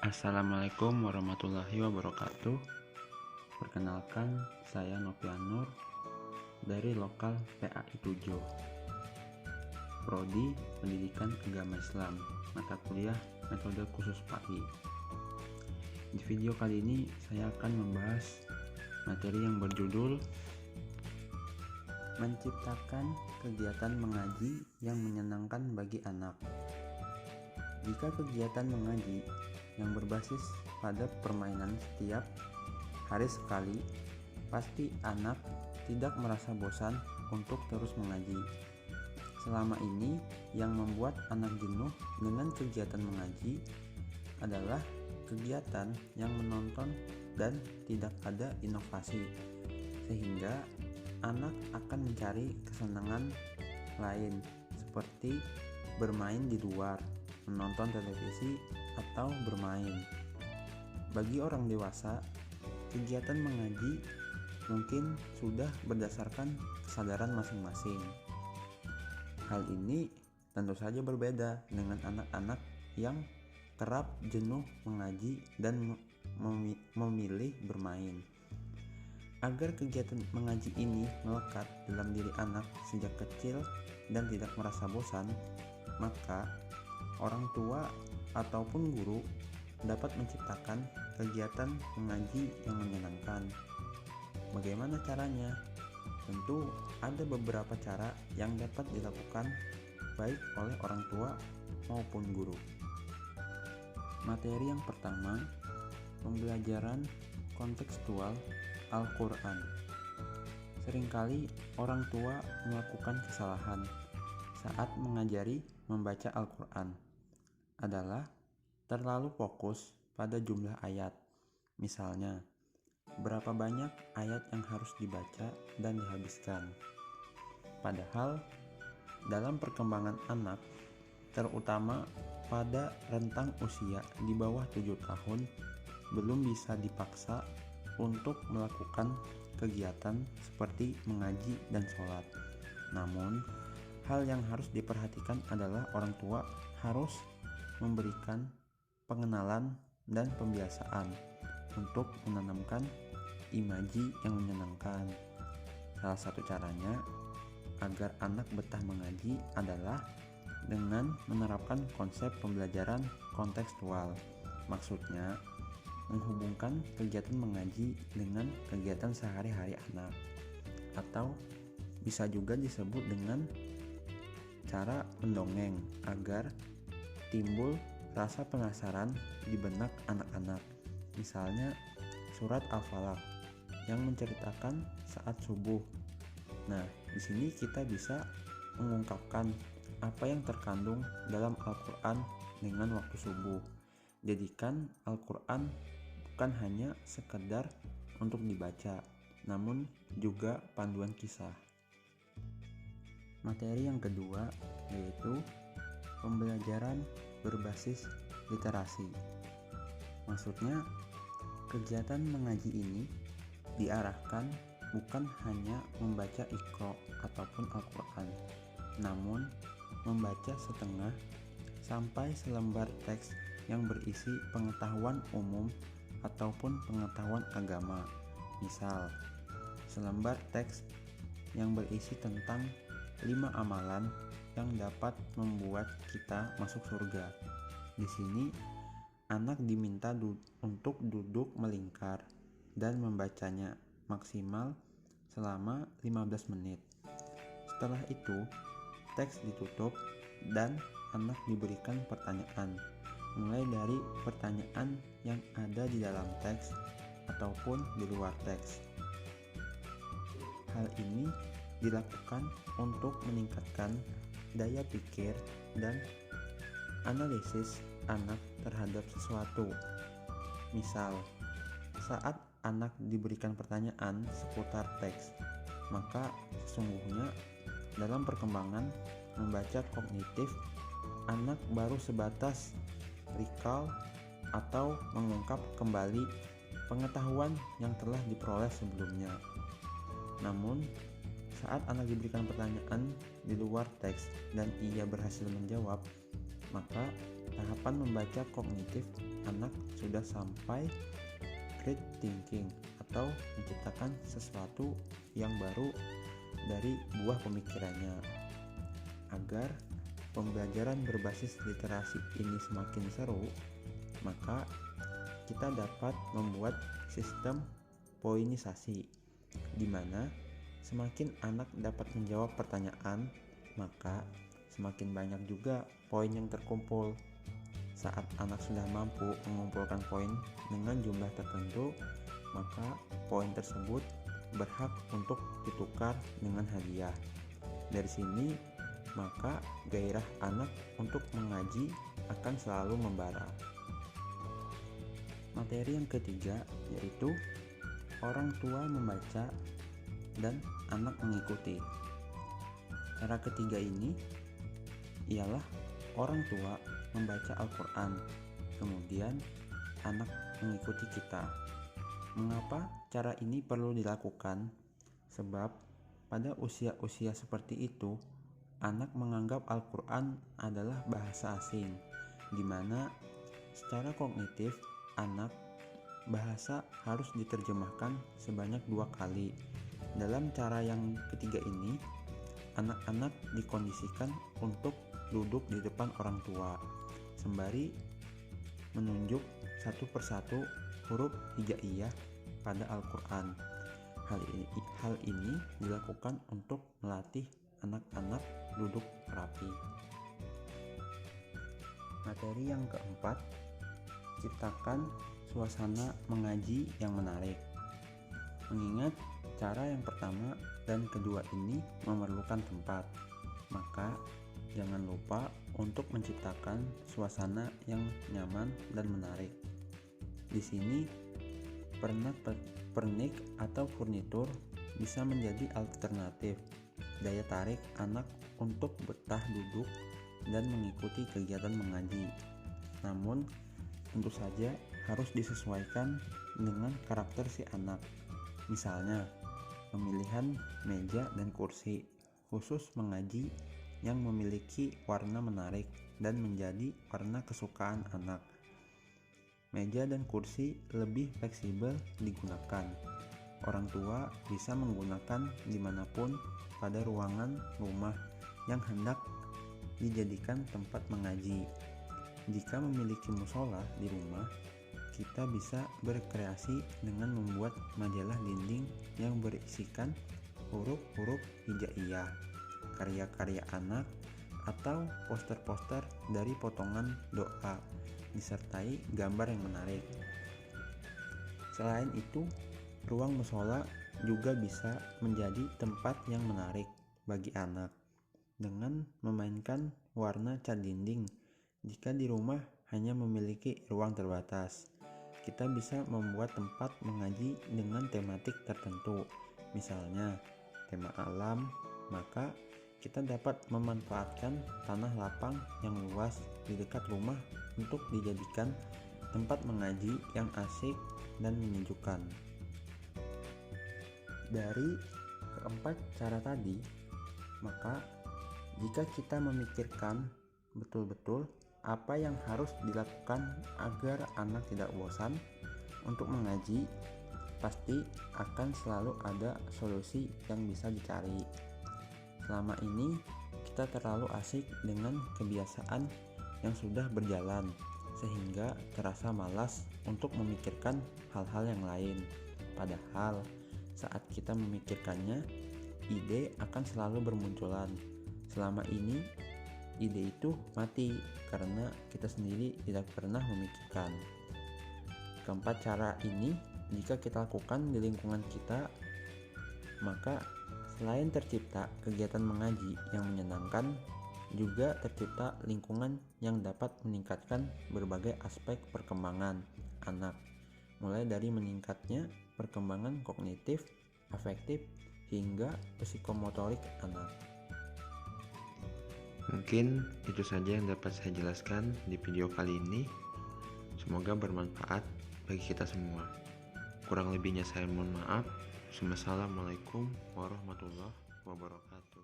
Assalamualaikum warahmatullahi wabarakatuh. Perkenalkan, saya Novianur dari lokal PAI 7, Prodi Pendidikan Agama Islam, mata kuliah metode khusus PAI. Di video kali ini saya akan membahas materi yang berjudul menciptakan kegiatan mengaji yang menyenangkan bagi anak. Jika kegiatan mengaji yang berbasis pada permainan setiap hari sekali, pasti anak tidak merasa bosan untuk terus mengaji. Selama ini, yang membuat anak jenuh dengan kegiatan mengaji adalah kegiatan yang menonton dan tidak ada inovasi, sehingga anak akan mencari kesenangan lain seperti bermain di luar, menonton televisi, atau bermain. Bagi orang dewasa, kegiatan mengaji mungkin sudah berdasarkan kesadaran masing-masing. Hal ini tentu saja berbeda dengan anak-anak yang kerap jenuh mengaji dan memilih bermain. Agar kegiatan mengaji ini melekat dalam diri anak sejak kecil dan tidak merasa bosan, maka orang tua ataupun guru dapat menciptakan kegiatan mengaji yang menyenangkan. Bagaimana caranya? Tentu ada beberapa cara yang dapat dilakukan baik oleh orang tua maupun guru. Materi yang pertama, pembelajaran kontekstual Al-Quran. Seringkali orang tua melakukan kesalahan saat mengajari membaca Al-Quran adalah terlalu fokus pada jumlah ayat. Misalnya, berapa banyak ayat yang harus dibaca dan dihabiskan. Padahal, dalam perkembangan anak, terutama pada rentang usia di bawah 7 tahun, belum bisa dipaksa untuk melakukan kegiatan seperti mengaji dan sholat. Namun, hal yang harus diperhatikan adalah orang tua harus memberikan pengenalan dan pembiasaan untuk menanamkan imaji yang menyenangkan. Salah satu caranya agar anak betah mengaji adalah dengan menerapkan konsep pembelajaran kontekstual. Maksudnya, menghubungkan kegiatan mengaji dengan kegiatan sehari-hari anak, atau bisa juga disebut dengan cara mendongeng agar timbul rasa penasaran di benak anak-anak. Misalnya surat Al-Falaq yang menceritakan saat subuh. Nah, di sini kita bisa mengungkapkan apa yang terkandung dalam Al-Quran dengan waktu subuh. Jadikan Al-Quran bukan hanya sekedar untuk dibaca, namun juga panduan kisah. Materi yang kedua yaitu pembelajaran berbasis literasi. Maksudnya, kegiatan mengaji ini diarahkan bukan hanya membaca Iqra ataupun Al-Quran, namun membaca setengah sampai selembar teks yang berisi pengetahuan umum ataupun pengetahuan agama. Misal, selembar teks yang berisi tentang 5 amalan yang dapat membuat kita masuk surga. Di sini, anak diminta untuk duduk melingkar dan membacanya maksimal selama 15 menit. Setelah itu, teks ditutup dan anak diberikan pertanyaan, mulai dari pertanyaan yang ada di dalam teks ataupun di luar teks. Hal ini dilakukan untuk meningkatkan daya pikir dan analisis anak terhadap sesuatu. Misal, saat anak diberikan pertanyaan seputar teks, maka sesungguhnya dalam perkembangan membaca kognitif, anak baru sebatas recall atau mengungkap kembali pengetahuan yang telah diperoleh sebelumnya. Namun, saat anak diberikan pertanyaan di luar teks dan ia berhasil menjawab, maka tahapan membaca kognitif anak sudah sampai great thinking atau menciptakan sesuatu yang baru dari buah pemikirannya. Agar pembelajaran berbasis literasi ini semakin seru, maka kita dapat membuat sistem poinisasi, di mana semakin anak dapat menjawab pertanyaan, maka semakin banyak juga poin yang terkumpul. Saat anak sudah mampu mengumpulkan poin dengan jumlah tertentu, maka poin tersebut berhak untuk ditukar dengan hadiah. Dari sini, maka gairah anak untuk mengaji akan selalu membara. Materi yang ketiga yaitu orang tua membaca dan anak mengikuti. Cara ketiga ini ialah orang tua membaca Al-Quran, kemudian anak mengikuti kita. Mengapa cara ini perlu dilakukan? Sebab pada usia-usia seperti itu, anak menganggap Al-Quran adalah bahasa asing, di mana secara kognitif anak bahasa harus diterjemahkan sebanyak 2 kali. Dalam cara yang ketiga ini, anak-anak dikondisikan untuk duduk di depan orang tua, sembari menunjuk satu persatu huruf hijaiyah pada Al-Quran. Hal ini dilakukan untuk melatih anak-anak duduk rapi. Materi yang keempat, ciptakan suasana mengaji yang menarik. Mengingat cara yang pertama dan kedua ini memerlukan tempat, maka jangan lupa untuk menciptakan suasana yang nyaman dan menarik. Di sini, pernik atau furnitur bisa menjadi alternatif daya tarik anak untuk betah duduk dan mengikuti kegiatan mengaji. Namun, tentu saja harus disesuaikan dengan karakter si anak. Misalnya, pemilihan meja dan kursi khusus mengaji yang memiliki warna menarik dan menjadi warna kesukaan anak. Meja dan kursi lebih fleksibel digunakan. Orang tua bisa menggunakan dimanapun pada ruangan rumah yang hendak dijadikan tempat mengaji. Jika memiliki musola di rumah, kita bisa berkreasi dengan membuat majalah dinding yang berisikan huruf-huruf hijaiyah, karya-karya anak, atau poster-poster dari potongan doa, disertai gambar yang menarik. Selain itu, ruang musola juga bisa menjadi tempat yang menarik bagi anak dengan memainkan warna cat dinding. Jika di rumah hanya memiliki ruang terbatas, kita bisa membuat tempat mengaji dengan tematik tertentu, misalnya tema alam. Maka kita dapat memanfaatkan tanah lapang yang luas di dekat rumah untuk dijadikan tempat mengaji yang asik dan menyejukkan. Dari keempat cara tadi, maka jika kita memikirkan betul-betul apa yang harus dilakukan agar anak tidak bosan untuk mengaji, pasti akan selalu ada solusi yang bisa dicari. Selama ini kita terlalu asik dengan kebiasaan yang sudah berjalan, sehingga terasa malas untuk memikirkan hal-hal yang lain. Padahal saat kita memikirkannya, ide akan selalu bermunculan. Selama ini ide itu mati karena kita sendiri tidak pernah memikirkan. Keempat cara ini jika kita lakukan di lingkungan kita, maka selain tercipta kegiatan mengaji yang menyenangkan, juga tercipta lingkungan yang dapat meningkatkan berbagai aspek perkembangan anak, mulai dari meningkatnya perkembangan kognitif, afektif, hingga psikomotorik anak. Mungkin itu saja yang dapat saya jelaskan di video kali ini. Semoga bermanfaat bagi kita semua. Kurang lebihnya saya mohon maaf. Wassalamualaikum warahmatullahi wabarakatuh.